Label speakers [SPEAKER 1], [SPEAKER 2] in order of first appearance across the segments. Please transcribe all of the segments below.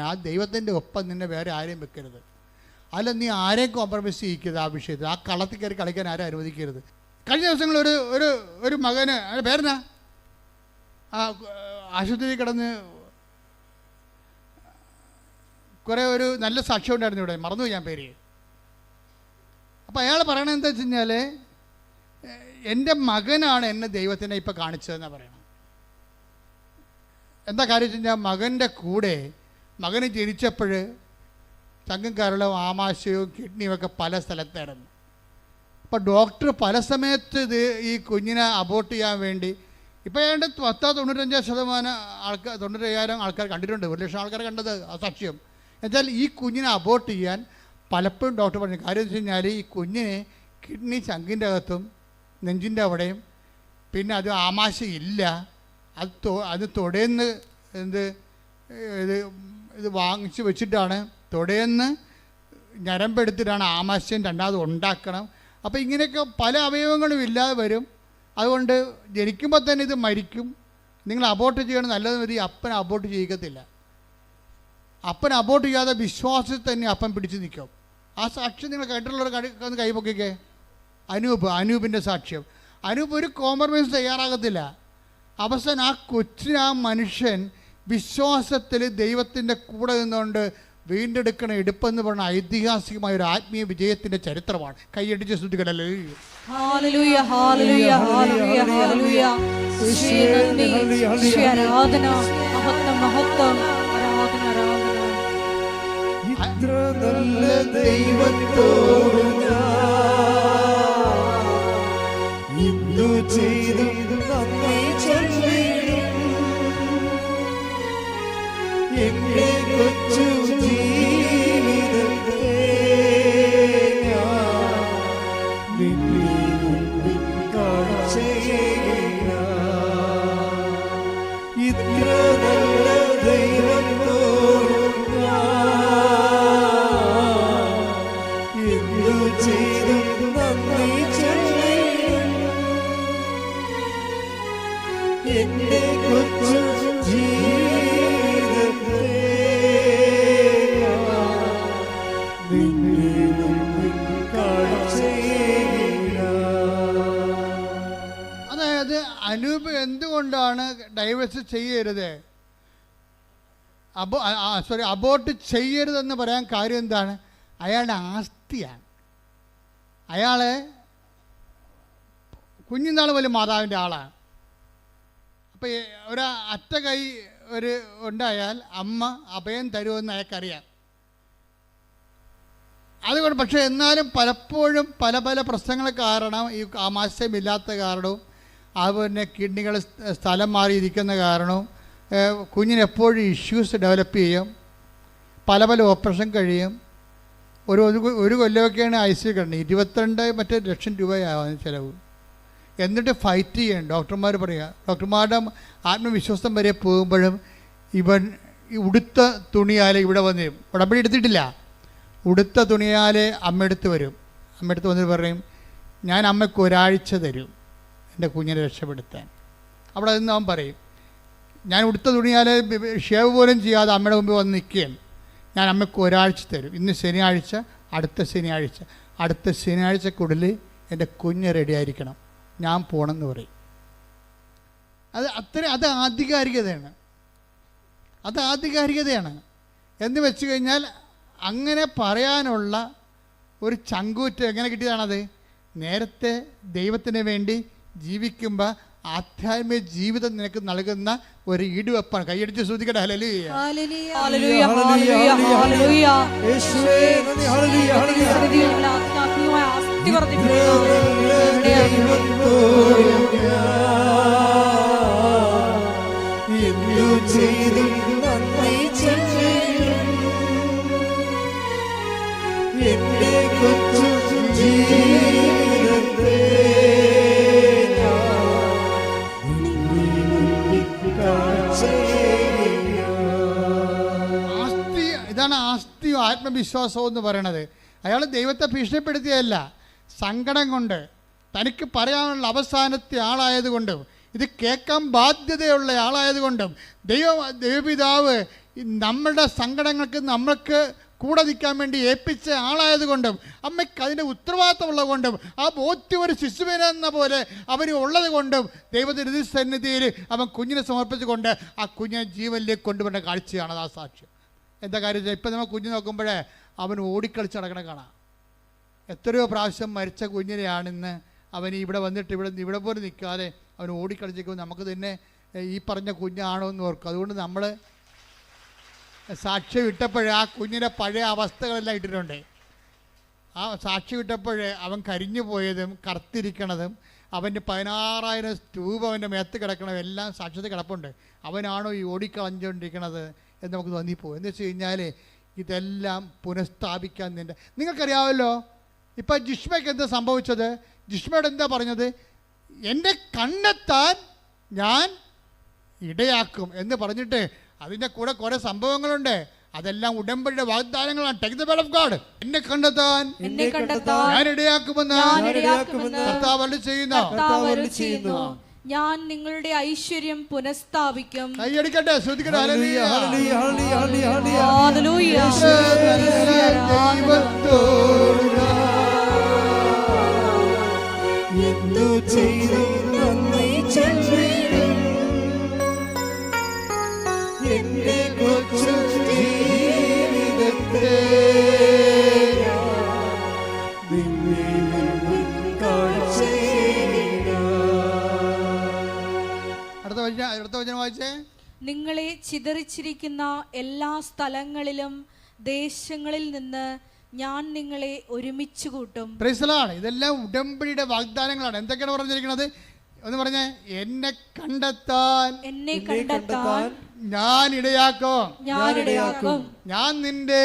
[SPEAKER 1] ആ ദൈവത്തിൻ്റെ ഒപ്പം നിന്നെ വേറെ ആരെയും വെക്കരുത്. അല്ല, നീ ആരെയും കോംപ്രമൈസ് ചെയ്യിക്കരുത്. ആ വിഷയത്തിൽ ആ കളത്തിൽ കയറി കളിക്കാൻ ആരും അനുവദിക്കരുത്. കഴിഞ്ഞ ദിവസങ്ങൾ ഒരു മകന് പേരെന്നാ ആശുപത്രിയിൽ കിടന്ന് കുറേ ഒരു നല്ല സാക്ഷ്യം ഉണ്ടായിരുന്നു ഇവിടെ, മറന്നുപോയി ഞാൻ പേര്. അപ്പോൾ അയാൾ പറയണത് എന്താ വെച്ച് കഴിഞ്ഞാൽ, എൻ്റെ മകനാണ് എന്നെ ദൈവത്തിനെ ഇപ്പോൾ കാണിച്ചതെന്നാണ് പറയണം. എന്താ കാര്യം വെച്ച് കഴിഞ്ഞാൽ, മകൻ്റെ കൂടെ മകന് ജനിച്ചപ്പോൾ ചങ്കും കരളും ആമാശയവും കിഡ്നിയും ഒക്കെ പല സ്ഥലത്തായിരുന്നു. അപ്പോൾ ഡോക്ടർ പല സമയത്ത് ഈ കുഞ്ഞിനെ അബോർട്ട് ചെയ്യാൻ വേണ്ടി, ഇപ്പോൾ ഏതാണ്ട് 95% ആൾക്കാർ 95,000 ആൾക്കാർ കണ്ടിട്ടുണ്ട്. 1,00,000 ആൾക്കാർ കണ്ടത് ആ സാക്ഷ്യം. എന്നുവെച്ചാൽ ഈ കുഞ്ഞിനെ അബോർട്ട് ചെയ്യാൻ പലപ്പോഴും ഡോക്ടർ പറഞ്ഞു. കാര്യം വെച്ച് കഴിഞ്ഞാൽ ഈ കുഞ്ഞിന് കിഡ്നി ചങ്കിൻ്റെ അകത്തും നെഞ്ചിൻ്റെ അവിടെയും പിന്നെ അത് ആമാശയം ഇല്ല. അത് തൊടേന്ന് ഇത് വാങ്ങിച്ച് വെച്ചിട്ടാണ്, തൊടേന്ന് ഞരമ്പെടുത്തിട്ടാണ് ആമാശയം രണ്ടാമത് ഉണ്ടാക്കണം. അപ്പോൾ ഇങ്ങനെയൊക്കെ പല അവയവങ്ങളും ഇല്ലാതെ വരും. അതുകൊണ്ട് ജനിക്കുമ്പോൾ തന്നെ ഇത് മരിക്കും. നിങ്ങൾ അബോർട്ട് ചെയ്യണം, നല്ലത് മതി. അപ്പൻ അബോർട്ട് ചെയ്യിക്കത്തില്ല. അപ്പൻ അബോർട്ട് ചെയ്യാതെ വിശ്വാസത്തിൽ തന്നെ അപ്പൻ പിടിച്ച് നിൽക്കും. ആ സാക്ഷ്യം നിങ്ങൾ കേട്ടിട്ടുള്ളവർ ഒന്ന് കൈപൊക്കിക്കേ. അനൂപിൻ്റെ സാക്ഷ്യം. അനൂപ് ഒരു കോംപ്രമൈസ് തയ്യാറാകത്തില്ല. അവസാനം ആ കൊച്ചിന്, ആ മനുഷ്യൻ വിശ്വാസത്തിൽ ദൈവത്തിൻ്റെ കൂടെ നിന്നുകൊണ്ട് വീണ്ടെടുക്കണ എടുപ്പെന്ന് പറഞ്ഞ ഐതിഹാസികമായ ഒരു ആത്മീയ വിജയത്തിൻ്റെ ചരിത്രമാണ്. കൈയടിച്ച് ശ്രദ്ധിക്കണല്ലേ. അതായത് അനൂപ് എന്തുകൊണ്ടാണ് ഡൈവേഴ്സ് ചെയ്യരുത്, അബോർട്ട് ചെയ്യരുതെന്ന് പറയാൻ കാര്യം എന്താണ്? അയാളുടെ ആസ്തിയാണ്. അയാളെ കുഞ്ഞുനാൾ പോലും മാതാവിൻ്റെ ആളാണ്. അപ്പോൾ ഒരു അറ്റ കൈ ഉണ്ടായാൽ അമ്മ അഭയം തരുമെന്ന് അയാൾക്കറിയാം. അതുകൊണ്ട് പക്ഷേ എന്നാലും പലപ്പോഴും പല പ്രശ്നങ്ങൾ കാരണം, ഈ ആമാശയമില്ലാത്ത കാരണവും അതുപോലെ കിഡ്നികൾ സ്ഥലം മാറിയിരിക്കുന്ന കാരണവും കുഞ്ഞിനെപ്പോഴും ഇഷ്യൂസ് ഡെവലപ്പ് ചെയ്യും. പല ഓപ്പറേഷൻ കഴിയും. ഒരു കൊല്ലമൊക്കെയാണ് ICU കിടന്നത്. 22 ലക്ഷം രൂപയാവും ചിലവ്. എന്നിട്ട് ഫൈറ്റ് ചെയ്യണം. ഡോക്ടർമാർ പറയുക, ഡോക്ടർമാരുടെ ആത്മവിശ്വാസം വരെ പോകുമ്പോഴും ഇവൻ ഈ ഉടുത്ത തുണിയാലെ ഇവിടെ വന്ന് ഉടമ്പടി എടുത്തിട്ടില്ല. ഉടുത്ത തുണിയാലെ അമ്മയെടുത്ത് വരും. അമ്മയെടുത്ത് വന്നിട്ട് പറയും, ഞാൻ അമ്മയ്ക്ക് ഒരാഴ്ച തരും എൻ്റെ കുഞ്ഞിനെ രക്ഷപ്പെടുത്താൻ. അവിടെ നിന്ന് അവൻ പറയും, ഞാൻ ഉടുത്ത തുണിയാലെ ഷേവ് പോലും ചെയ്യാതെ അമ്മയുടെ മുമ്പിൽ വന്ന് നിൽക്കുകയാണ്. ഞാൻ അമ്മയ്ക്ക് ഒരാഴ്ച തരും. ഇന്ന് ശനിയാഴ്ച, അടുത്ത ശനിയാഴ്ചക്കുള്ളിൽ എൻ്റെ കുഞ്ഞ് റെഡിയായിരിക്കണം, ഞാൻ പോകണമെന്ന് പറയും. അത് ആധികാരികതയാണ്. എന്ന് വെച്ച് കഴിഞ്ഞാൽ അങ്ങനെ പറയാനുള്ള ഒരു ചങ്കൂറ്റ് എങ്ങനെ കിട്ടിയതാണത്? നേരത്തെ ദൈവത്തിന് വേണ്ടി ജീവിക്കുമ്പോൾ ആധ്യാത്മിക ജീവിതം നിനക്ക് നൽകുന്ന ഒരു ഈടുവെപ്പാണ്. കൈയടിച്ച് ശ്രദ്ധിക്കട്ടെ. ഹല്ലേലൂയ. ഇതാണ് ആസ്തിയും ആത്മവിശ്വാസവും എന്ന് പറയണത്. അയാൾ ദൈവത്തെ ഭീഷണിപ്പെടുത്തിയതല്ല, സങ്കടം കൊണ്ട്, തനിക്ക് പറയാനുള്ള അവസാനത്തെ ആളായതുകൊണ്ടും ഇത് കേൾക്കാൻ ബാധ്യതയുള്ള ആളായതുകൊണ്ടും ദൈവപിതാവ് നമ്മളുടെ സങ്കടങ്ങൾക്ക് നമ്മൾക്ക് കൂടെ നിൽക്കാൻ വേണ്ടി ഏൽപ്പിച്ച ആളായതുകൊണ്ടും അമ്മയ്ക്ക് അതിൻ്റെ ഉത്തരവാദിത്തമുള്ളത് കൊണ്ടും ആ ബോധ്യം ഒരു ശിശുവിനെന്ന പോലെ അവന് ഉള്ളത് കൊണ്ടും ദൈവത്തിൻ്റെ സന്നിധിയിൽ അവൻ കുഞ്ഞിനെ സമർപ്പിച്ചുകൊണ്ട് ആ കുഞ്ഞിനെ ജീവനിലേക്ക് കൊണ്ടുവരുന്ന കാഴ്ചയാണ് ആ സാക്ഷ്യം. എന്താ കാര്യം? ഇപ്പം നമ്മൾ കുഞ്ഞ് നോക്കുമ്പോഴേ അവൻ ഓടിക്കളിച്ച് നടക്കണ കാണാം. എത്രയോ പ്രാവശ്യം മരിച്ച കുഞ്ഞിനെയാണിന്ന് അവൻ ഇവിടെ വന്നിട്ട് ഇവിടെ പോലും നിൽക്കാതെ അവൻ ഓടിക്കളിച്ചേക്കും. നമുക്ക് തന്നെ ഈ പറഞ്ഞ കുഞ്ഞാണോ എന്ന് ഓർക്കും. അതുകൊണ്ട് നമ്മൾ സാക്ഷി വിട്ടപ്പോഴേ ആ കുഞ്ഞിൻ്റെ പഴയ അവസ്ഥകളെല്ലാം ഇട്ടിട്ടുണ്ട്. ആ സാക്ഷി വിട്ടപ്പോഴേ അവൻ കരിഞ്ഞു പോയതും കറുത്തിരിക്കണതും അവൻ്റെ 16,000 ട്യൂബ് അവൻ്റെ മേത്ത് കിടക്കണതും എല്ലാം സാക്ഷ്യത്തിൽ കിടപ്പുണ്ട്. അവനാണോ ഈ ഓടിക്കളഞ്ഞുകൊണ്ടിരിക്കണത് എന്ന് നമുക്ക് തോന്നിപ്പോകും. എന്ന് വെച്ച് കഴിഞ്ഞാൽ ഇതെല്ലാം പുനഃസ്ഥാപിക്കാൻ നിങ്ങൾക്കറിയാമല്ലോ. ഇപ്പം ജിഷ്മയ്ക്ക് എന്താ സംഭവിച്ചത്? ജിഷ്മയോട് എന്താ പറഞ്ഞത്? എൻ്റെ കണ്ണെത്താൻ ഞാൻ ഇടയാക്കും എന്ന് പറഞ്ഞിട്ട് അതിൻ്റെ കൂടെ കുറേ സംഭവങ്ങളുണ്ട്. അതെല്ലാം ഉടമ്പടിയുടെ വാഗ്ദാനങ്ങളാണ്. Take the word of God. എന്നെ കണ്ടെത്താൻ ഞാൻ ഇടയാക്കുമെന്ന് കർത്താവ് അരുളിച്ചെയ്യുന്നു.
[SPEAKER 2] ഞാൻ നിങ്ങളുടെ ഐശ്വര്യം പുനഃസ്ഥാപിക്കും.
[SPEAKER 1] കൈയടിക്കട്ടെ, ശ്രദ്ധിക്കട്ടെ.
[SPEAKER 2] ഹല്ലേലൂയ. നിങ്ങളെ ചിതറിച്ചിരിക്കുന്ന എല്ലാ സ്ഥലങ്ങളിലും ദേശങ്ങളിൽ നിന്ന് ഞാൻ നിങ്ങളെ ഒരുമിച്ച് കൂട്ടും.
[SPEAKER 1] Praise the Lord. ഇതെല്ലാം ഉടമ്പടിയുടെ വാഗ്ദാനങ്ങളാണ്. എന്തൊക്കെയാണ് പറഞ്ഞിരിക്കുന്നത്? ഒന്ന് പറഞ്ഞേ. എന്നെ കണ്ടെത്താൻ ഞാൻ ഇടയാക്കും. ഞാൻ നിന്റെ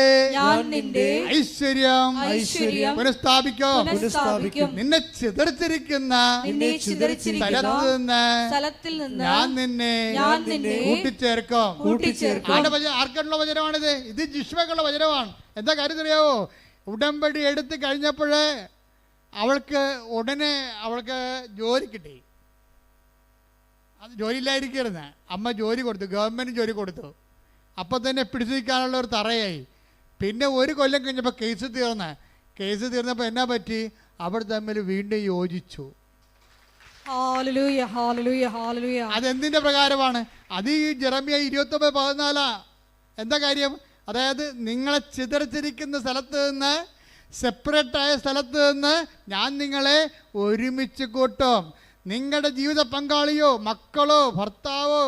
[SPEAKER 1] ഐശ്വര്യം പുനഃസ്ഥാപിക്കും. നിന്നെ ചിതറിച്ചിരിക്കുന്ന സ്ഥലത്തിൽ നിന്ന് ഞാൻ നിന്നെ കൂട്ടിച്ചേർക്കും. ആർക്കുള്ള വചനമാണിത്? ഇത് ജിഷ്മയ്ക്കുള്ള വചനമാണ്. എന്താ കാര്യം അറിയാവോ? ഉടമ്പടി എടുത്ത് കഴിഞ്ഞപ്പോഴേ അവൾക്ക് ഉടനെ ജോലി കിട്ടി. അത് ജോലിയില്ലായിരിക്കരുന്ന്. അമ്മ ജോലി കൊടുത്തു, ഗവൺമെൻറ് ജോലി കൊടുത്തു. അപ്പം തന്നെ പിടിച്ചു നിൽക്കാനുള്ള ഒരു തറയായി. പിന്നെ 1 കൊല്ലം കഴിഞ്ഞപ്പോൾ കേസ് തീർന്നപ്പോൾ എന്നാ പറ്റി? അവർ തമ്മിൽ വീണ്ടും യോജിച്ചു. അതെന്തിൻ്റെ പ്രകാരമാണ്? അത് ഈ ജെറമ്യ 29:14. എന്താ കാര്യം? അതായത് നിങ്ങളെ ചിതറിച്ചിരിക്കുന്ന സ്ഥലത്ത് നിന്ന്, സെപ്പറേറ്റായ സ്ഥലത്ത് നിന്ന് ഞാൻ നിങ്ങളെ ഒരുമിച്ച് കൂട്ടും. നിങ്ങളുടെ ജീവിത പങ്കാളിയോ മക്കളോ ഭർത്താവോ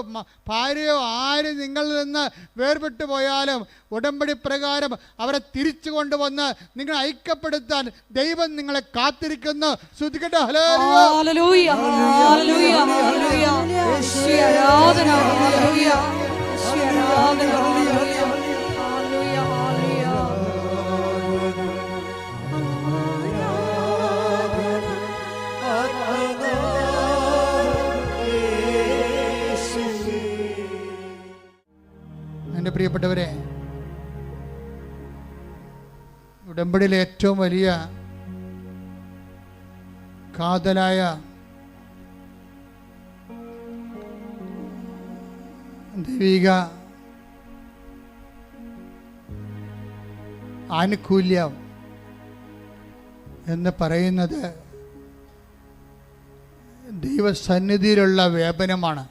[SPEAKER 1] ഭാര്യയോ ആരും നിങ്ങളിൽ നിന്ന് വേർപെട്ടു പോയാലും ഉടമ്പടി പ്രകാരം അവരെ തിരിച്ചു കൊണ്ടുവന്ന് നിങ്ങളെ ഐക്യപ്പെടുത്താൻ ദൈവം നിങ്ങളെ കാത്തിരിക്കുന്നു. ശ്രദ്ധിക്കട്ടെ.
[SPEAKER 2] ഹല്ലേലൂയ. ഹല്ലേലൂയ. ഹല്ലേലൂയ. ആരാധന. ഹല്ലേലൂയ. ആരാധന. ഹല്ലേലൂയ.
[SPEAKER 1] എൻ്റെ പ്രിയപ്പെട്ടവരെ, ഉടമ്പടിയിലെ ഏറ്റവും വലിയ കാതലായ ദൈവിക ആനുകൂല്യം എന്ന് പറയുന്നത് ദൈവസന്നിധിയിലുള്ള വ്യാപനമാണ്.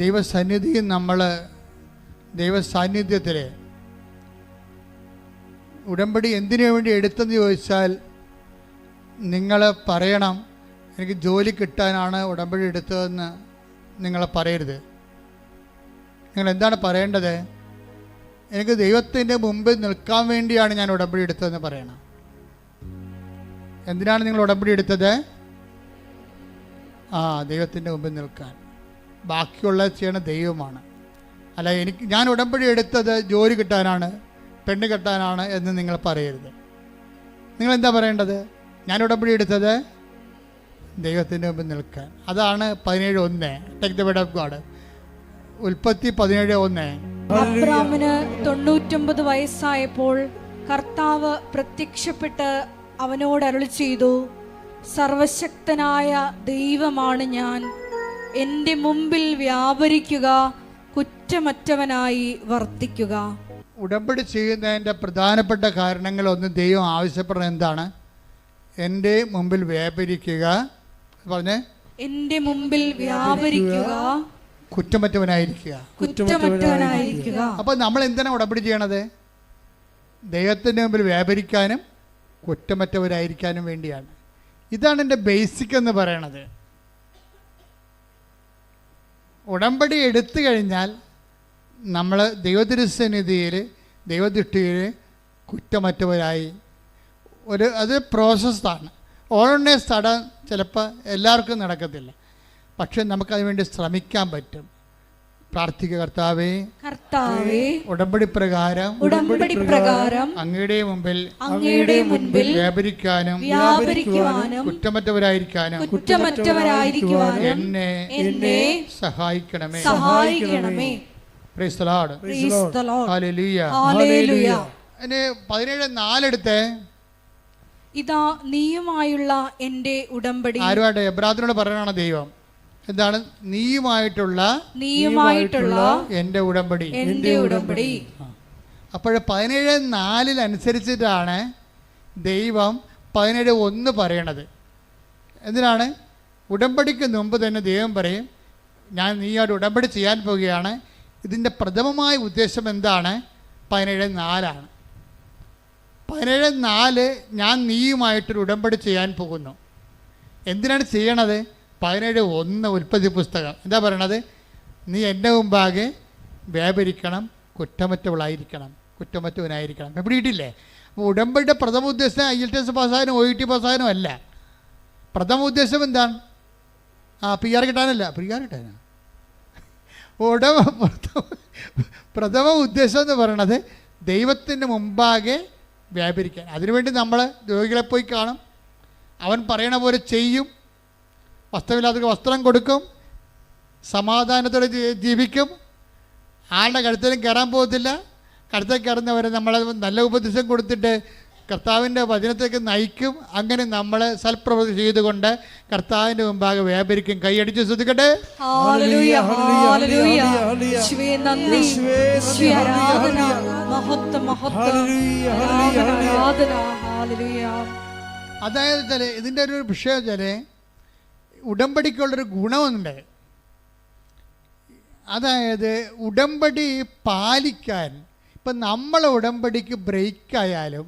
[SPEAKER 1] ദൈവസന്നിധിയിൽ നമ്മൾ ദൈവസാന്നിധ്യത്തിൽ ഉടമ്പടി എന്തിനു വേണ്ടി എടുത്തെന്ന് ചോദിച്ചാൽ നിങ്ങൾ പറയണം, എനിക്ക് ജോലി കിട്ടാനാണ് ഉടമ്പടി എടുത്തതെന്ന് നിങ്ങൾ പറയരുത്. നിങ്ങൾ എന്താണ് പറയേണ്ടത്? എനിക്ക് ദൈവത്തിൻ്റെ മുമ്പിൽ നിൽക്കാൻ വേണ്ടിയാണ് ഞാൻ ഉടമ്പടി എടുത്തതെന്ന് പറയണം. എന്തിനാണ് നിങ്ങൾ ഉടമ്പടി എടുത്തത്? ദൈവത്തിൻ്റെ മുമ്പിൽ നിൽക്കാൻ. ബാക്കിയുള്ളത് ചെയ്യണ ദൈവമാണ്. അല്ല, ഞാൻ ഉടമ്പടി എടുത്തത് ജോലി കിട്ടാനാണ്, പെണ്ണ് കെട്ടാനാണ് എന്ന് നിങ്ങൾ പറയരുത്. നിങ്ങൾ എന്താ പറയേണ്ടത്? ഞാൻ ഉടമ്പടി എടുത്തത് ദൈവത്തിൻ്റെ മുമ്പിൽ നിൽക്കാൻ. അതാണ് 17:1. Take the word of God. ഉൽപ്പത്തി 17:1.
[SPEAKER 2] അബ്രാമിന് 99 വയസ്സായപ്പോൾ കർത്താവ് പ്രത്യക്ഷപ്പെട്ട് അവനോട് അരുളി ചെയ്തു, സർവശക്തനായ ദൈവമാണ് ഞാൻ, എൻ്റെ മുമ്പിൽ വ്യാപരിക്കുക, കുറ്റമറ്റവനായി വർത്തിക്കുക.
[SPEAKER 1] ഉടമ്പടി ചെയ്യുന്നതിൻ്റെ പ്രധാനപ്പെട്ട കാരണങ്ങളൊന്ന് ദൈവം ആവശ്യപ്പെടുന്നത് എന്താണ്? എൻ്റെ മുമ്പിൽ വ്യാപരിക്കുക, പറഞ്ഞേ,
[SPEAKER 2] എൻ്റെ മുമ്പിൽ വ്യാപരിക്കുക,
[SPEAKER 1] കുറ്റമറ്റവനായിരിക്കുക.
[SPEAKER 2] കുറ്റമറ്റവനായിരിക്കുക.
[SPEAKER 1] അപ്പോൾ നമ്മൾ എന്തിനാണ് ഉടമ്പടി ചെയ്യണത്? ദൈവത്തിൻ്റെ മുമ്പിൽ വ്യാപരിക്കാനും കുറ്റമറ്റവരായിരിക്കാനും വേണ്ടിയാണ്. ഇതാണ് എൻ്റെ ബേസിക് എന്ന് പറയണത്. ഉടമ്പടി എടുത്തു കഴിഞ്ഞാൽ നമ്മൾ ദൈവതിരുസന്നിധിയിൽ ദൈവദൃഷ്ടിയിൽ കുറ്റമറ്റവരായി അത് പ്രോസസ്സാണ്. ഓരോന്നെ തടം ചിലപ്പോൾ എല്ലാവർക്കും നടക്കത്തില്ല, പക്ഷെ നമുക്കതിനു വേണ്ടി ശ്രമിക്കാൻ പറ്റും. പ്രാർത്ഥിക്കുക, കർത്താവേ, ഉടമ്പടി പ്രകാരം അങ്ങയുടെ മുമ്പിൽ വ്യാപരിക്കാനും കുറ്റമറ്റവരായിരിക്കാനും എന്നെ സഹായിക്കണമേ. Praise the Lord. ഹല്ലേലൂയ. 17:4 എടുത്തേ.
[SPEAKER 2] ഇതാ നീയുമായുള്ള എൻ്റെ ഉടമ്പടി.
[SPEAKER 1] ആരുമായിട്ട്? എബ്രാത്തിനോട് പറയണതാണ് ദൈവം. എന്താണ്? നീയുമായിട്ടുള്ള എൻ്റെ ഉടമ്പടി. അപ്പോൾ 17:4 അനുസരിച്ചിട്ടാണ് ദൈവം 17:1 പറയണത്. എന്തിനാണ്? ഉടമ്പടിക്ക് മുമ്പ് തന്നെ ദൈവം പറയും, ഞാൻ നീയോട് ഉടമ്പടി ചെയ്യാൻ പോവുകയാണ്. ഇതിൻ്റെ പ്രഥമമായ ഉദ്ദേശം എന്താണ്? 17:4 17:4 ഞാൻ നീയുമായിട്ടൊരു ഉടമ്പടി ചെയ്യാൻ പോകുന്നു. എന്തിനാണ് ചെയ്യണത്? 17:1 ഉൽപ്പത്തി പുസ്തകം എന്താ പറയണത്? നീ എൻ്റെ മുമ്പാകെ വ്യാപരിക്കണം, കുറ്റമറ്റവനായിരിക്കണം. പിടിയിട്ടില്ലേ? അപ്പോൾ ഉടമ്പടിയുടെ പ്രഥമ ഉദ്ദേശം IELTS പാസ്സാകാനും OET പാസ്സാകാനും അല്ല. പ്രഥമ ഉദ്ദേശം എന്താണ്? PR കിട്ടാനല്ല, PR കിട്ടാനാണ്. പ്രഥമ ഉദ്ദേശം എന്ന് പറയണത് ദൈവത്തിൻ്റെ മുമ്പാകെ വ്യാപരിക്കാൻ. അതിനുവേണ്ടി നമ്മൾ രോഗികളെ പോയി കാണും, അവൻ പറയണ പോലെ ചെയ്യും, വസ്ത്രമില്ലാത്തവർക്ക് വസ്ത്രം കൊടുക്കും, സമാധാനത്തോടെ ജീവിക്കും, ആളുടെ കഴുത്തിലും കയറാൻ പോകത്തില്ല. കഴുത്തിൽ കയറുന്നവരെ നമ്മൾ നല്ല ഉപദേശം കൊടുത്തിട്ട് കർത്താവിൻ്റെ വചനത്തേക്ക് നയിക്കും. അങ്ങനെ നമ്മൾ സൽപ്രവൃത്തി ചെയ്തുകൊണ്ട് കർത്താവിൻ്റെ മുമ്പാകെ വ്യാപരിക്കും. കൈയടിച്ച് ശ്രദ്ധിക്കട്ടെ. അതായത് ഇതിൻ്റെ ഒരു വിഷയം വെച്ചാൽ ഉടമ്പടിക്കുള്ളൊരു ഗുണമുണ്ട്. അതായത് ഉടമ്പടി പാലിക്കാൻ, ഇപ്പം നമ്മളെ ഉടമ്പടിക്ക് ബ്രേക്കായാലും,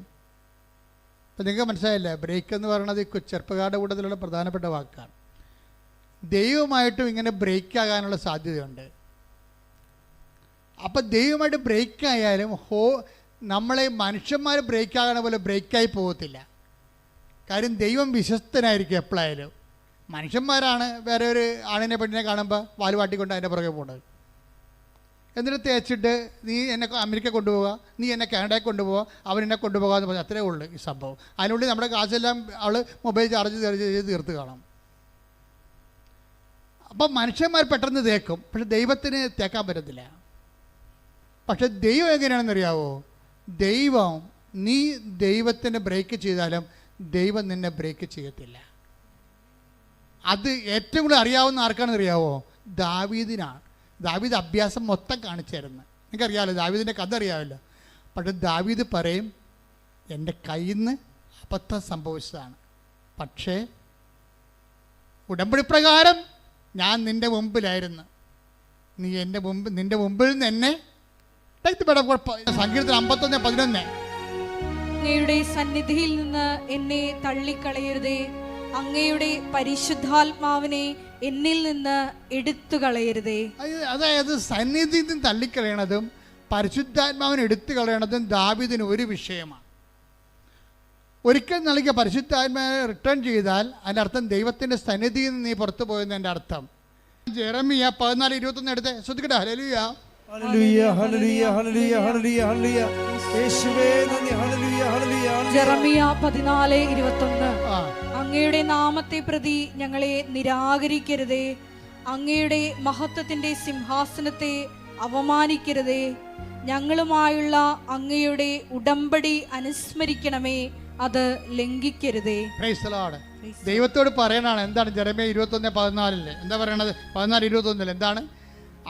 [SPEAKER 1] ഇപ്പം നിങ്ങൾക്ക് മനസ്സിലായില്ലേ, ബ്രേക്ക് എന്ന് പറയുന്നത് ചെറുപ്പക്കാരുടെ കൂട്ടത്തിലുള്ള പ്രധാനപ്പെട്ട വാക്കാണ്. ദൈവമായിട്ടും ഇങ്ങനെ ബ്രേക്കാകാനുള്ള സാധ്യതയുണ്ട്. അപ്പം ദൈവമായിട്ട് ബ്രേക്കായാലും നമ്മളെ മനുഷ്യന്മാർ ബ്രേക്കാകണ പോലെ ബ്രേക്കായി പോകത്തില്ല. കാര്യം ദൈവം വിശ്വസ്തനായിരിക്കും എപ്പോഴായാലും. മനുഷ്യന്മാരാണ് വേറെ ഒരു ആണിനെ പെണ്ണിനെ കാണുമ്പോൾ വാല് വാട്ടിക്കൊണ്ട് അതിൻ്റെ പുറകെ പോകുന്നത്. എന്നിട്ട് തേച്ചിട്ട് നീ എന്നെ അമേരിക്ക കൊണ്ടുപോവുക, നീ എന്നെ കാനഡയിൽ കൊണ്ടുപോവുക, അവരെന്നെ കൊണ്ടുപോകുക എന്ന് പറഞ്ഞാൽ അത്രേ ഉള്ളൂ ഈ സംഭവം. അതിനുള്ളിൽ നമ്മുടെ കാശെല്ലാം അവൾ മൊബൈൽ ചാർജ് ചെയ്ത് തീർത്ത് കാണും. അപ്പം മനുഷ്യന്മാർ പെട്ടെന്ന് തേക്കും, പക്ഷെ ദൈവത്തിന് തേക്കാൻ പറ്റത്തില്ല. പക്ഷെ ദൈവം എങ്ങനെയാണെന്നറിയാവോ? നീ ദൈവത്തിന് ബ്രേക്ക് ചെയ്താലും ദൈവം നിന്നെ ബ്രേക്ക് ചെയ്യത്തില്ല. അത് ഏറ്റവും കൂടുതൽ അറിയാവുന്ന ആർക്കാണെന്ന് അറിയാവോ? ദാവീദിനാണ്. ദാവീദ് അഭ്യാസം മൊത്തം കാണിച്ചു തരുന്നത് നിങ്ങൾക്കറിയാമല്ലോ, ദാവീദിൻ്റെ കഥ അറിയാമല്ലോ. പക്ഷെ ദാവീദ് പറയും, എൻ്റെ കയ്യിൽ നിന്ന് അബദ്ധം സംഭവിച്ചതാണ്, പക്ഷേ ഉടമ്പടി പ്രകാരം ഞാൻ നിൻ്റെ മുമ്പിലായിരുന്നു, നീ നിൻ്റെ മുമ്പിൽ നിന്ന് എന്നെ സങ്കീർത്തനം 51:11
[SPEAKER 2] അങ്ങയുടെ സന്നിധിയിൽ നിന്ന് എന്നെ തള്ളിക്കളയരുതേ, അങ്ങയുടെ പരിശുദ്ധാത്മാവിനെ എന്നിൽ നിന്ന് എടുത്തു കളയരുതേ.
[SPEAKER 1] അതായത് സന്നിധിയിൽ നിന്ന് തള്ളിക്കളയണതും പരിശുദ്ധാത്മാവിനെ എടുത്തു കളയണതും ദാവീദിന് ഒരു വിഷയമാണ്. ഒരിക്കൽ നൽകിയ പരിശുദ്ധാത്മാവിനെ റിട്ടേൺ ചെയ്താൽ അതിൻ്റെ അർത്ഥം ദൈവത്തിൻ്റെ സന്നിധിയിൽ നിന്ന് നീ പുറത്തു പോയെന്നതിൻ്റെ അർത്ഥം. ജെറമിയ 14:21 എടുത്ത് ശ്രദ്ധിക്കട്ടെ. ഹല്ലേലൂയ,
[SPEAKER 3] ഹല്ലേലൂയ, ഹല്ലേലൂയ, ഹല്ലേലൂയ, ഹല്ലേലൂയ, ഹല്ലേലൂയ. യേശുവേ നന്ദി. Hallelujah, hallelujah.
[SPEAKER 2] ജെറമിയ 14:21 അങ്ങയുടെ നാമത്തെ പ്രതി ഞങ്ങളെ നിരാകരിക്കരുതേ, അങ്ങയുടെ മഹത്വത്തിന്റെ സിംഹാസനത്തെ അവമാനിക്കരുതേ, ഞങ്ങളുമായുള്ള അങ്ങയുടെ ഉടമ്പടി അനുസ്മരിക്കണമേ, അത് ലംഘിക്കരുതേ.
[SPEAKER 1] Praise the Lord. ദൈവത്തോട് പറയണതാണ്. എന്താണ് ജെറമ്യാ 21:14 എന്താ പറയണത്? 14:21 എന്താണ്?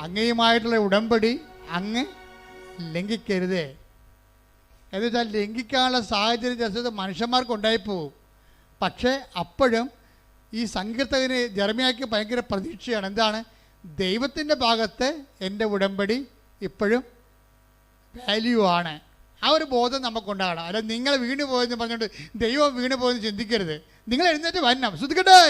[SPEAKER 1] അങ്ങയുമായിട്ടുള്ള ഉടമ്പടി അങ്ങ് ലംഘിക്കരുതേ. എന്ന് വെച്ചാൽ ലംഘിക്കാനുള്ള സാഹചര്യം ചിലത് മനുഷ്യന്മാർക്ക് ഉണ്ടായിപ്പോവും. പക്ഷേ അപ്പോഴും ഈ സങ്കീർത്തകന് ജെറമ്യായ്ക്ക് ഭയങ്കര പ്രതീക്ഷയാണ്. എന്താണ്? ദൈവത്തിൻ്റെ ഭാഗത്ത് എൻ്റെ ഉടമ്പടി ഇപ്പോഴും വാല്യൂ ആണ്. ആ ഒരു ബോധം നമുക്കുണ്ടാകണം. അല്ല നിങ്ങൾ വീണു പോയെന്ന് പറഞ്ഞുകൊണ്ട് ദൈവം വീണു പോയെന്ന് ചിന്തിക്കരുത്. നിങ്ങൾ എഴുന്നേറ്റ് വരണം. ശ്രദ്ധിക്കട്ടെ.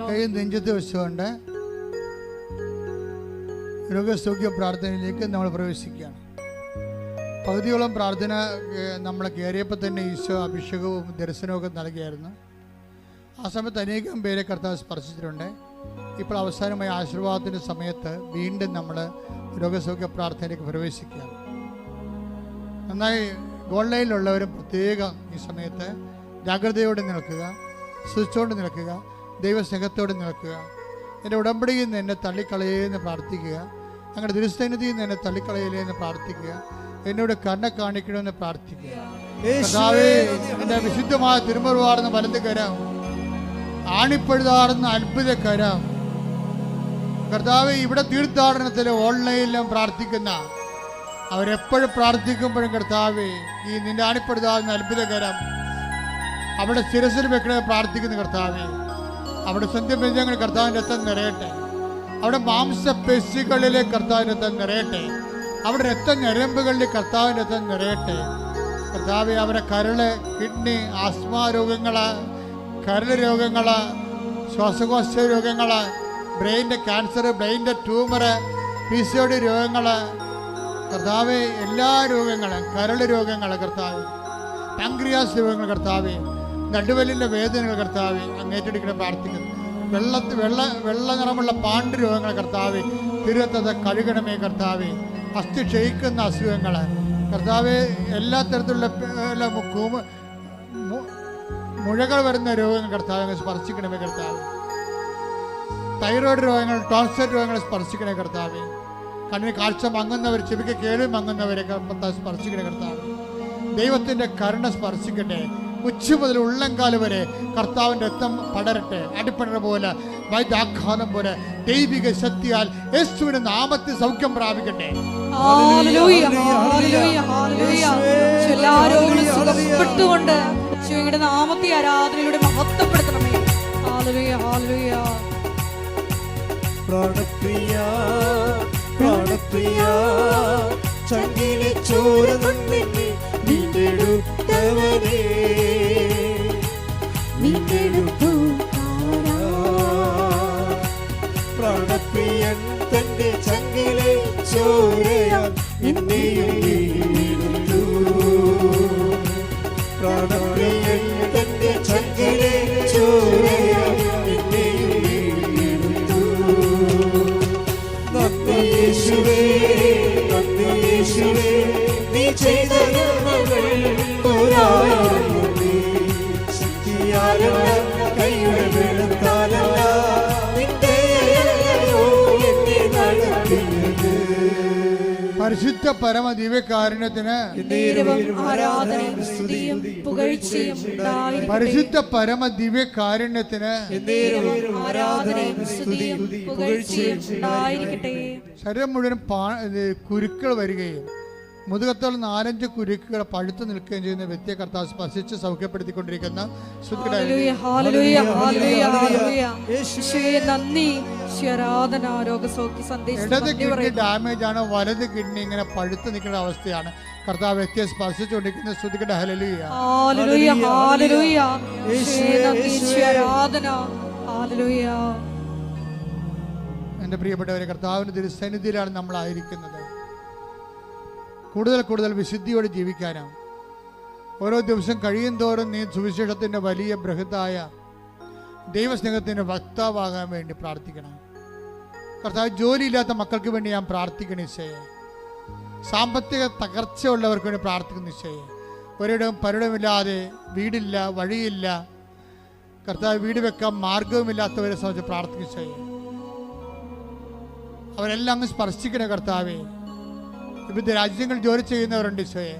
[SPEAKER 1] കൈ നെഞ്ചത്ത് വെച്ചുകൊണ്ട് രോഗസൗഖ്യ പ്രാർത്ഥനയിലേക്ക് നമ്മൾ പ്രവേശിക്കുകയാണ്. പകുതിയോളം പ്രാർത്ഥന നമ്മൾ കയറിയപ്പോൾ തന്നെ ഈശോ അഭിഷേകവും ദർശനവും നൽകിയായിരുന്നു. ആ സമയത്ത് അനേകം പേരെ കർത്താവ് സ്പർശിച്ചിട്ടുണ്ട്. ഇപ്പോൾ അവസാനമായ ആശീർവാദത്തിൻ്റെ സമയത്ത് വീണ്ടും നമ്മൾ രോഗസൗഖ്യ പ്രാർത്ഥനയിലേക്ക് പ്രവേശിക്കുകയാണ്. നന്നായി ഓൺലൈനിലുള്ളവരും പ്രത്യേകം ഈ സമയത്ത് ജാഗ്രതയോടെ നിൽക്കുക, സൂക്ഷിച്ചുകൊണ്ട് നിൽക്കുക, ദൈവസ്നേഹത്തോടെ നിൽക്കുക. എൻ്റെ ഉടമ്പടിയിൽ നിന്ന് എന്നെ തള്ളിക്കളയെന്ന് പ്രാർത്ഥിക്കുക. അങ്ങയുടെ ദുരുസന്നിധിയിൽ നിന്ന് എന്നെ തള്ളിക്കളയില്ലെന്ന് പ്രാർത്ഥിക്കുക. എന്നോട് കരുണ കാണിക്കണമെന്ന് പ്രാർത്ഥിക്കുക. കർത്താവേ, എൻ്റെ വിശുദ്ധമായ തിരുമുറുവാർന്ന വലത് കരം, ആണിപ്പഴുതാറുന്ന അത്ഭുത കരം, കർത്താവേ, ഇവിടെ തീർത്ഥാടനത്തിൽ ഓൺലൈനിലും പ്രാർത്ഥിക്കുന്ന അവരെപ്പോഴും പ്രാർത്ഥിക്കുമ്പോഴും കർത്താവേ, ഈ നിന്റെ ആണിപ്പഴുതാറുന്ന അത്ഭുത കരം അവിടെ ശിരസിൽ വെക്കണേ പ്രാർത്ഥിക്കുന്ന കർത്താവേ, അവിടെ സന്ധ്യബന്ധങ്ങൾ കർത്താവിൻ്റെ രക്തം നിറയട്ടെ. അവിടെ മാംസപേശികളിലെ കർത്താവിൻ്റെ രക്തം നിറയട്ടെ. അവിടെ രക്തഞരമ്പുകളിലെ കർത്താവിൻ്റെ രക്തം നിറയട്ടെ. കർത്താവെ, അവരെ കരള്, കിഡ്നി, ആസ്മ രോഗങ്ങൾ, കരള് രോഗങ്ങൾ, ശ്വാസകോശ രോഗങ്ങൾ, ബ്രെയിൻ്റെ ക്യാൻസർ, ബ്രെയിൻ്റെ ട്യൂമർ, PCOD രോഗങ്ങൾ, കർത്താവെ, എല്ലാ രോഗങ്ങളും, കരള് രോഗങ്ങൾ കർത്താവ്, പാൻക്രിയാസ് രോഗങ്ങൾ കർത്താവെ, നടുവലിൻ്റെ വേദനകൾ കർത്താവെ, അങ്ങേറ്റെടുക്കണം പ്രാർത്ഥിക്കുന്നു. വെള്ള നിറമുള്ള പാണ്ട് രോഗങ്ങൾ കർത്താവെ തിരുത്തത് കഴുകണമേ കർത്താവെ. അസ്ഥി ക്ഷയിക്കുന്ന അസുഖങ്ങൾ കർത്താവെ, എല്ലാ തരത്തിലുള്ള മുഴകൾ വരുന്ന രോഗങ്ങൾ കർത്താവെ സ്പർശിക്കണമേ കർത്താവെ. തൈറോയ്ഡ് രോഗങ്ങൾ, ടോൺസിലൈറ്റ് രോഗങ്ങൾ സ്പർശിക്കണേ കർത്താവെ. കണ്ണിന് കാഴ്ച മങ്ങുന്നവർ, ചെവിക്ക് കേൾവി മങ്ങുന്നവരെ സ്പർശിക്കണേ കർത്താവെ. ദൈവത്തിൻ്റെ കരുണ സ്പർശിക്കട്ടെ. ഉച്ച മുതൽ ഉള്ളംകാല് വരെ കർത്താവിൻ്റെ രക്തം പടരട്ടെ. അടിപ്പടര പോലെ, വൈദ്യാഘാതം പോലെ ദൈവിക ശക്തിയാൽ യേശുവിന്റെ നാമത്തിൽ സൗഖ്യം പ്രാപിക്കട്ടെ.
[SPEAKER 2] നാമത്തെ ആരാധനയുടെ മഹത്വപ്പെടുത്തണമേ.
[SPEAKER 3] പ്രാണപ്രിയ പ്രാണപ്രിയ ചങ്കിലെ ചോര തന്നിന്നെ വീണ്ടെടുത്തവനേ വീണ്ടെടുത്തു പ്രാണപ്രിയൻ തന്റെ ചങ്കിലെ ചോരയാൽ എന്നെയും വീണ്ടെടുത്തു പ്രാണപ്രിയൻ തന്റെ ചങ്കിലെ ചോരയാൽ എന്നെയും വീണ്ടെടുത്തു നന്ദി യേശുവേ നന്ദി യേശുവേ നീ ചെയ്ത നന്മകൾ ഒരായിരം ശക്തിയാലല്ല കൈയുടെ വെളുത്താലല്ല നിന്റെ എന്നെ നടത്തിയത്.
[SPEAKER 1] പരിശുദ്ധ പരമ ദിവ്യകാരുണ്യത്തിന് പരിശുദ്ധ പരമ ദിവ്യകാരുണ്യത്തിന് ശരീരം മുഴുവൻ കുരുക്കൾ വരികയും മുതുകത്തോളം 4-5 കുരുക്കുകൾ പഴുത്തു നിൽക്കുകയും ചെയ്യുന്ന വ്യക്തിയെ കർത്താവ് സ്പർശിച്ച് സൗഖ്യപ്പെടുത്തിക്കൊണ്ടിരിക്കുന്ന ഇടത് കിഡ്നി ഡാമേജ് ആണ്, വലത് കിഡ്നി ഇങ്ങനെ പഴുത്തു നിൽക്കുന്ന അവസ്ഥയാണ്. കർത്താവ് വ്യക്തിയെ സ്പർശിച്ചുകൊണ്ടിരിക്കുന്ന ശ്രുതികട ഹല്ലേലൂയ. എൻ്റെ പ്രിയപ്പെട്ടവരെ, കർത്താവിന്റെ തിരുസന്നിധിയിലാണ് നമ്മളായിരിക്കുന്നത്. കൂടുതൽ കൂടുതൽ വിശുദ്ധിയോടെ ജീവിക്കാനാണ്. ഓരോ ദിവസം കഴിയും തോറും നീ സുവിശേഷത്തിൻ്റെ വലിയ ബൃഹത്തായ ദൈവസ്നേഹത്തിൻ്റെ വക്താവാകാൻ വേണ്ടി പ്രാർത്ഥിക്കണം. കർത്താവ്, ജോലിയില്ലാത്ത മക്കൾക്ക് വേണ്ടി ഞാൻ പ്രാർത്ഥിക്കണം ഈശോയെ. സാമ്പത്തിക തകർച്ചയുള്ളവർക്ക് വേണ്ടി പ്രാർത്ഥിക്കുന്നു ഈശോയെ. ഒരിടവും പരിടമില്ലാതെ, വീടില്ല, വഴിയില്ല, കർത്താവ് വീട് വെക്കാൻ മാർഗവുമില്ലാത്തവരെ സംബന്ധിച്ച് പ്രാർത്ഥിക്കുന്നു ഈശോയെ. അവരെല്ലാം അങ്ങ് സ്പർശിക്കണേ കർത്താവേ. വിവിധ രാജ്യങ്ങളിൽ ജോലി ചെയ്യുന്നവരുണ്ട് ഈശോയെ,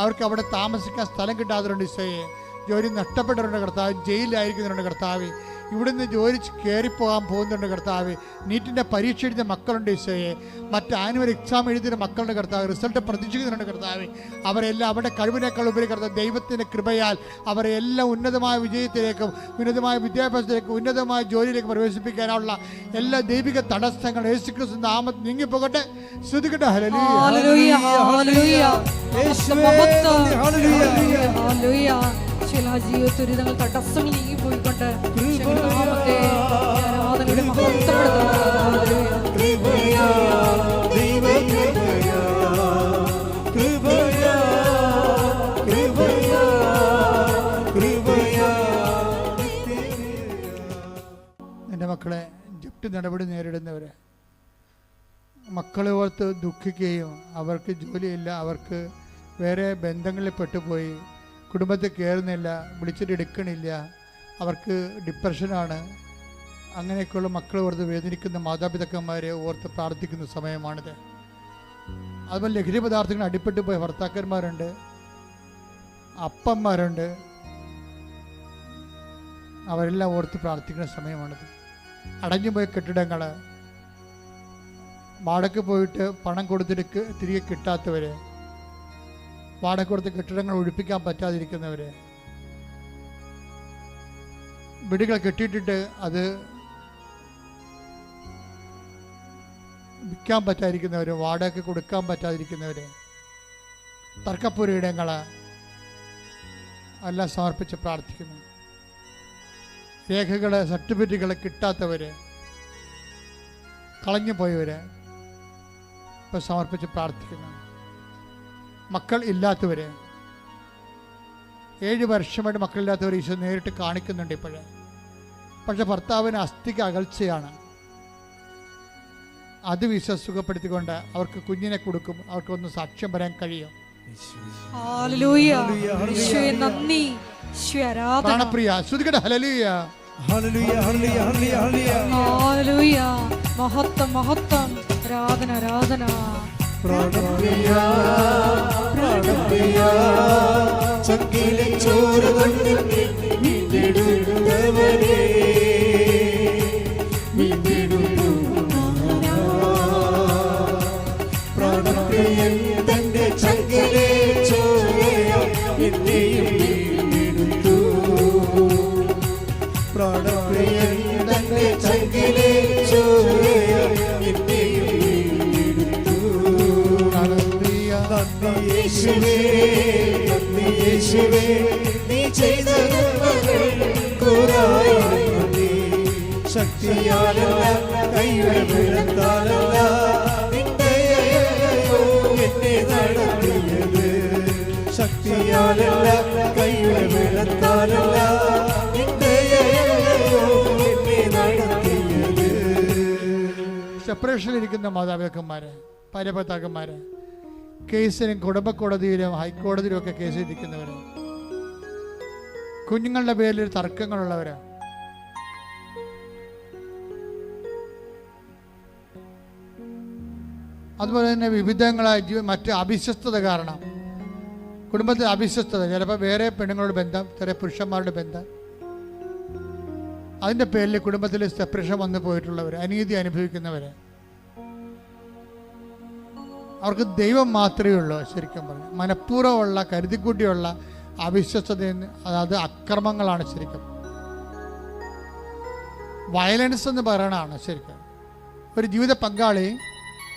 [SPEAKER 1] അവർക്ക് അവിടെ താമസിക്കാൻ സ്ഥലം കിട്ടാത്തവരുണ്ട് ഈശോയെ. ജോലി നഷ്ടപ്പെട്ടവരുണ്ട് കർത്താവ്, ജയിലിലായിരിക്കുന്നവരുണ്ട് കർത്താവ്, ഇവിടുന്ന് ജോലി കയറിപ്പോകാൻ പോകുന്നുണ്ട് കർത്താവ്. നീറ്റിൻ്റെ പരീക്ഷ എഴുതിയ മക്കളുണ്ട് ഈശോയെ, മറ്റ് ആനുവൽ എക്സാം എഴുതിയ മക്കളുടെ കർത്താവ്, റിസൾട്ട് പ്രതീക്ഷിക്കുന്നുണ്ട് കർത്താവ്. അവരെല്ലാം അവരുടെ കഴിവിനേക്കാൾ ഉപരി കർത്താവ് ദൈവത്തിൻ്റെ കൃപയാൽ അവരെ എല്ലാം ഉന്നതമായ വിജയത്തിലേക്കും ഉന്നതമായ വിദ്യാഭ്യാസത്തിലേക്കും ഉന്നതമായ ജോലിയിലേക്ക് പ്രവേശിപ്പിക്കാനുള്ള എല്ലാ ദൈവിക തടസ്സങ്ങൾ യേശുക്രിസ്തു നാമത്തിൽ നീങ്ങിപ്പോകട്ടെ. ശ്രുതികട്ടെ
[SPEAKER 2] ജീവിതത്തിൽ തടസ്സങ്ങൾ നീങ്ങിപ്പോയിക്കൊണ്ട് നാമത്തെ ആരാധനയുടെ
[SPEAKER 1] എൻ്റെ മക്കളെ, ജപ്തി നടപടി നേരിടുന്നവരെ മക്കളെ ഓർത്ത് ദുഃഖിക്കുകയും അവർക്ക് ജോലിയില്ല, അവർക്ക് വേറെ ബന്ധങ്ങളിൽ പെട്ടുപോയി, കുടുംബത്തിൽ കയറുന്നില്ല, വിളിച്ചിട്ട് എടുക്കണില്ല, അവർക്ക് ഡിപ്രഷനാണ്, അങ്ങനെയൊക്കെയുള്ള മക്കളെ ഓർത്ത് വേദനിക്കുന്ന മാതാപിതാക്കന്മാരെ ഓർത്ത് പ്രാർത്ഥിക്കുന്ന സമയമാണിത്. അതുപോലെ ലഹരി പദാർത്ഥങ്ങൾ അടിപ്പെട്ടു പോയ ഭർത്താക്കന്മാരുണ്ട്, അപ്പന്മാരുണ്ട്, അവരെല്ലാം ഓർത്ത് പ്രാർത്ഥിക്കുന്ന സമയമാണിത്. അടഞ്ഞുപോയ കെട്ടിടങ്ങൾ, വാടക പോയിട്ട് പണം കൊടുത്തിട്ട് തിരികെ കിട്ടാത്തവർ, വാടക കൊടുത്ത് കെട്ടിടങ്ങൾ ഒഴിപ്പിക്കാൻ പറ്റാതിരിക്കുന്നവർ, വീടുകൾ കെട്ടിയിട്ടിട്ട് അത് വിൽക്കാൻ പറ്റാതിരിക്കുന്നവർ, വാടക കൊടുക്കാൻ പറ്റാതിരിക്കുന്നവർ, തർക്കപ്പുരയിടങ്ങൾ എല്ലാം സമർപ്പിച്ച് പ്രാർത്ഥിക്കുന്നു. രേഖകൾ, സർട്ടിഫിക്കറ്റുകൾ കിട്ടാത്തവർ, കളഞ്ഞു പോയവർ ഇപ്പം സമർപ്പിച്ച് പ്രാർത്ഥിക്കുന്നു. മക്കൾ ഇല്ലാത്തവർ, 7 വർഷമായിട്ട് മക്കളില്ലാത്തവർ ഈശോ നേരിട്ട് കാണിക്കുന്നുണ്ട്. ഇപ്പോഴേ പക്ഷെ ഭർത്താവിന് അസ്ഥിക്ക് അകൽച്ചയാണ്. അത് സുഖപ്പെടുത്തിക്കൊണ്ട് അവർക്ക് കുഞ്ഞിനെ കൊടുക്കും. അവർക്കൊന്ന് സാക്ഷ്യം പറയാൻ കഴിയും.
[SPEAKER 2] ഹല്ലേലൂയ. യേശുവേ നന്ദി, യേശുവേ ആരാധന.
[SPEAKER 1] പ്രാണപ്രിയ ശ്രുതികട ഹല്ലേലൂയ.
[SPEAKER 3] ഹല്ലേലൂയ ഹല്ലേലൂയ ഹല്ലേലൂയ
[SPEAKER 2] ഹല്ലേലൂയ. മഹത്വം മഹത്വം. ആരാധന ആരാധന.
[SPEAKER 3] പ്രാണപ്രിയ പ്രാണപ്രിയ ചങ്കിലെ ചോര കൊണ്ട് വീണ്ടെടുത്തവരേ പ്രാണപ്രിയൻ തന്റെ ചങ്കിലെ ചോരയോ എന്നെയും വീണ്ടെടുത്തു. പ്രാണപ്രിയൻ തന്റെ ചങ്കിലെ ചോരയോ എന്നെയും വീണ്ടെടുത്തു. നന്ദി യേശുവേ, നന്ദി യേശുവേ, നീ ചെയ്ത നന്മകൾക്കൊരായിരം ശക്തിയാലല്ല കൈയുടെ ബലത്താലല്ല നിന്ദയോ എന്നെ നടത്തിയത്. ശക്തിയാലല്ല കൈയുടെ ബലത്താലല്ല നിന്ദയോ എന്നെ നടത്തിയത്.
[SPEAKER 1] സെപ്പറേഷനിലിരിക്കുന്ന മാതാപിതാക്കന്മാര്, ഭാര്യഭർത്താക്കന്മാര്, കേസിലും കുടുംബ കോടതിയിലും ഹൈക്കോടതിയിലും ഒക്കെ കേസിലിരിക്കുന്നവര്, കുഞ്ഞുങ്ങളുടെ പേരിൽ തർക്കങ്ങളുള്ളവര്, അതുപോലെ തന്നെ വിവിധങ്ങളായ മറ്റ് അവിശ്വസ്തത കാരണം കുടുംബത്തിൽ അവിശ്വസ്തത, ചിലപ്പോൾ വേറെ പെണ്ണുങ്ങളോട് ബന്ധം, ചില പുരുഷന്മാരുടെ ബന്ധം, അതിൻ്റെ പേരിൽ കുടുംബത്തിൽ സെപ്പറേഷൻ വന്നു പോയിട്ടുള്ളവർ, അനീതി അനുഭവിക്കുന്നവർ, അവർക്ക് ദൈവം മാത്രമേ ഉള്ളൂ. ശരിക്കും പറഞ്ഞു മനഃപൂർവ്വമുള്ള കരുതിക്കൂട്ടിയുള്ള അവിശ്വസ്തത, അതായത് അക്രമങ്ങളാണ് ശരിക്കും. വയലൻസ് എന്ന് പറയണതാണ് ശരിക്കും. ഒരു ജീവിത പങ്കാളി,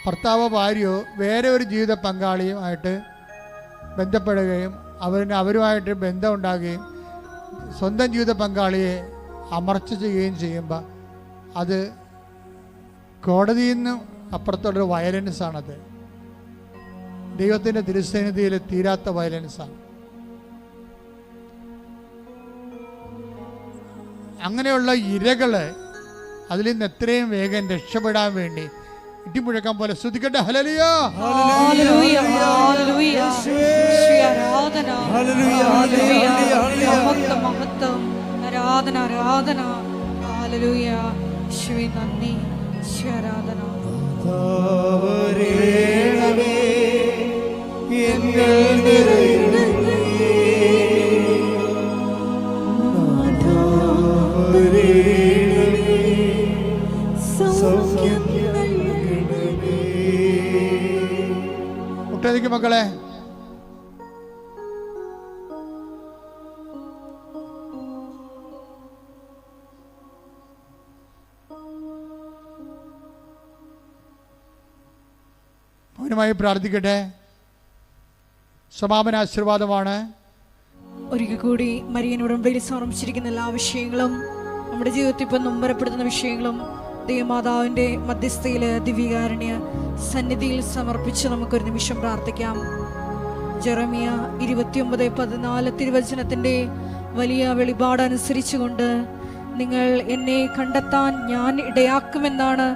[SPEAKER 1] ഭർത്താവോ ഭാര്യയോ വേറെ ഒരു ജീവിത പങ്കാളിയുമായിട്ട് ബന്ധപ്പെടുകയും അവരുമായിട്ട് ബന്ധം ഉണ്ടാകുകയും സ്വന്തം ജീവിത പങ്കാളിയെ അമർച്ച ചെയ്യുകയും ചെയ്യുമ്പോൾ അത് കോടതിയിൽ നിന്നും അപ്പുറത്തുള്ളൊരു വയലൻസാണത്. ദൈവത്തിൻ്റെ തിരുസന്നിധിയിൽ തീരാത്ത വയലൻസാണ്. അങ്ങനെയുള്ള ഇരകള് അതിൽ നിന്ന് എത്രയും വേഗം രക്ഷപ്പെടാൻ വേണ്ടി ഇടിമുഴക്കാൻ പോലെ ശ്രുതിക്കട്ടെ. ഹല്ലേലൂയ
[SPEAKER 2] ഹല്ലേലൂയ ഹല്ലേലൂയ. യേശുവേ ആരാധന. ഹല്ലേലൂയ. മഹത്വം മഹത്വം. ആരാധന ആരാധന. ഹല്ലേലൂയ. യേശുവേ നന്ദി, യേശുവേ ആരാധന.
[SPEAKER 3] താവരേണമേ എന്നിൽ നിറയണമേ, താവരേണമേ സൗഖ്യം നൽകണമേ.
[SPEAKER 1] മുട്ടേക്ക് മക്കളെ, മൗനമായി പ്രാർത്ഥിക്കട്ടെ. സമാപന ആശീർവാദമാണ്.
[SPEAKER 2] ഒരിക്കൽ കൂടി മരിയൻ ഉടമ്പടിയിൽ സമർപ്പിച്ചിരിക്കുന്ന എല്ലാ വിഷയങ്ങളും, നമ്മുടെ ജീവിതത്തിൽ ഇപ്പം നൊമ്പരപ്പെടുത്തുന്ന വിഷയങ്ങളും ദൈവമാതാവിൻ്റെ മധ്യസ്ഥയിൽ ദിവ്യകാരുണ്യ സന്നിധിയിൽ സമർപ്പിച്ച് നമുക്കൊരു നിമിഷം പ്രാർത്ഥിക്കാം. ജെറമിയ 29:14 തിരുവചനത്തിൻ്റെ വലിയ വെളിപാടനുസരിച്ചുകൊണ്ട് നിങ്ങൾ എന്നെ കണ്ടെത്താൻ ഞാൻ ഇടയാക്കുമെന്നാണ്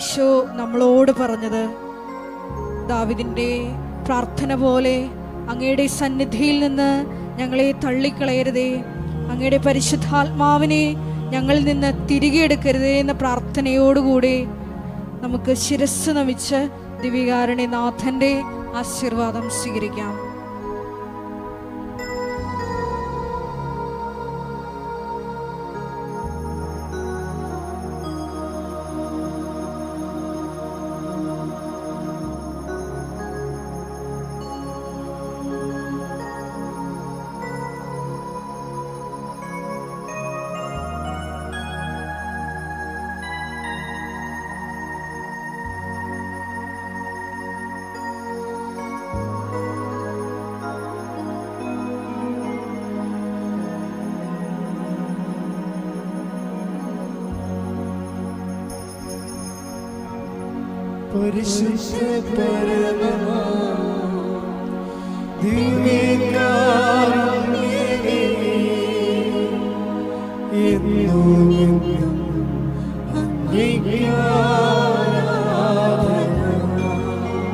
[SPEAKER 2] ഈശോ നമ്മളോട് പറഞ്ഞത്. ദാവീദിന്റെ പ്രാർത്ഥന പോലെ അങ്ങയുടെ സന്നിധിയിൽ നിന്ന് ഞങ്ങളെ തള്ളിക്കളയരുതേ, അങ്ങയുടെ പരിശുദ്ധാത്മാവിനെ ഞങ്ങളിൽ നിന്ന് തിരികെ എടുക്കരുതേ എന്ന പ്രാർത്ഥനയോടുകൂടി നമുക്ക് ശിരസ് നമിച്ച് ദിവ്യകാരുണ്യനാഥന്റെ ആശീർവാദം സ്വീകരിക്കാം.
[SPEAKER 3] പരിശുദ്ധ പരമ